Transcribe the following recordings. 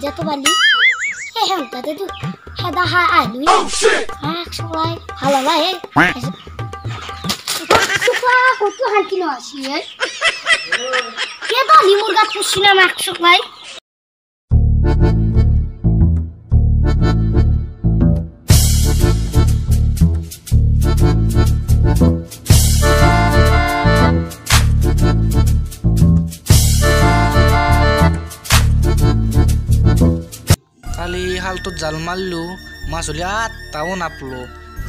যে তো বালি এ হ্যাঁ তাতে তো হেদা হা আলুই সবাই ভালো লাগে কত হাঁটি না আসি কে তো লিমুর গাছ পুষছিলাম 100 ভাই কালি হালতো জাল মারলু মাছ হলে তাও নাপলো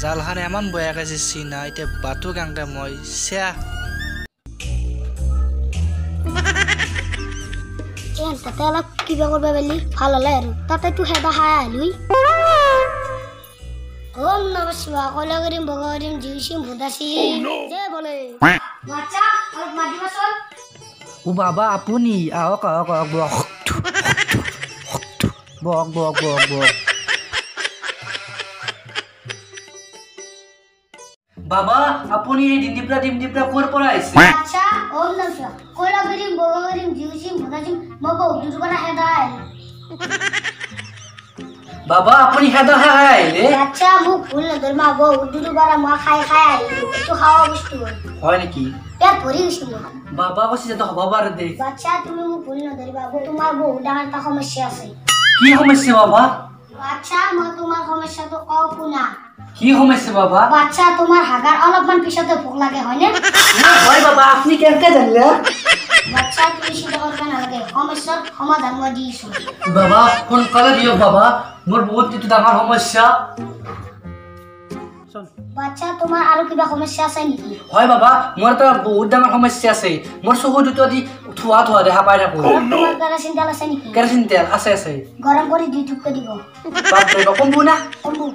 জাল হারে এমন বয়া গেছে চিনা এতিয়া বাতো গাংটা মই সেয়া তাতে অলপ কিবা করবা বেলি ভালো লাগে আর তাতে তো হেদা হাই আলুই ওম নমঃ শিবায় কলা করিম বগা করিম জিউসিম ভুদাসি যে বলে বাচ্চা অলপ মাটি বসল ও বাবা আপনি আহক আহক আহক বক বক বক বক বাবা আপনি এই ডিমডিপরা কোর পড়া আইছে আচ্ছা ওম নমঃ শিবায় কলা করিম বগা করিম জিউসিম ভুদাসিম মগো দুরবানা হেদা বাবা আপনি হেদা হাই রে আচ্ছা মুখ ভুল না তোর মা বউ দুরবানা মা খাই আই তো খাওয়া বস্তু হয় নাকি পেট ভরি গেছিল বাবা বসে যেতে হবা বার দে বাচ্চা তুমি মুখ ভুল না ধরিবা তোমার বউ ডাঙার তা সমস্যা আছে কি সমস্যা বাবা বাচ্চা মা তোমার সমস্যা তো কও কোনা কি সমস্যা বাবা বাচ্চা তোমার হাগার অলপমান পিছতে ভোক লাগে হয় না হয় বাবা আপনি কেনকে জানলে বাচ্চা তুমি চিন্তা করবে না লাগে সমস্যার সমাধান মই দিছো বাবা কোন কালে দিও বাবা মোর বহুত কিছু ডাঙৰ সমস্যা বাচ্চা তোমাৰ আৰু কিবা সমস্যা আছে নেকি হয় বাবা মোৰ তো বহুত ডাঙৰ সমস্যা আছে মোর চকু দুটো দি থুয়া দেখা পাই থাকো তোমার কেরাসিন তেল আছে নেকি কেরাসিন তেল আছে গরম করে 2 টুকরা দিব বাপ রে কমবো না কমবো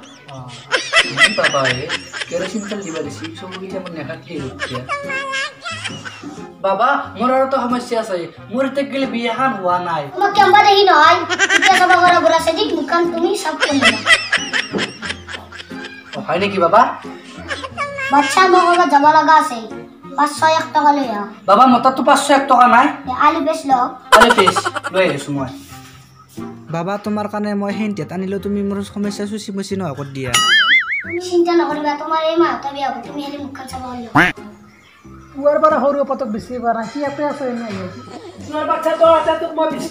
বাবা এ কেরাসিন তেল দিবা দিছি চকু কি যেমন নেখা কি হচ্ছে বাবা মোর আৰু তো সমস্যা আছে মোৰ তে গেলে বিয়াহান হোৱা নাই তোমাক কেমবা দেখি নহয় এতিয়া সব ঘৰ ঘৰ আছে দি মুকান তুমি সব কৰিবা হয় নাকি বাবা বাচ্চা মগা যাব লাগা আছে 501 টাকা লইয়া বাবা মত তো 501 টাকা নাই আলু বেচ ল আলে পেছ লৈ আছো মই বাবা তোমাৰ কাৰণে মই হিন্তে আনিলো তুমি মোৰ সমস্যা সুচি মুচি ন কৰি দিয়া তুমি চিন্তা নকৰিবা তোমাৰ এই মাহটা বিয়া হ'ব তুমি হেলি মুখান চাব হল পুৱাৰ পৰা সৰু পতক বেছি পাৰা কি আপে আছে নাই তোমাৰ বাচ্চা তো মই বেছি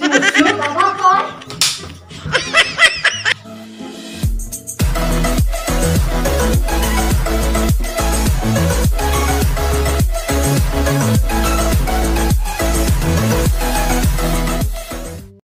বাবা কয়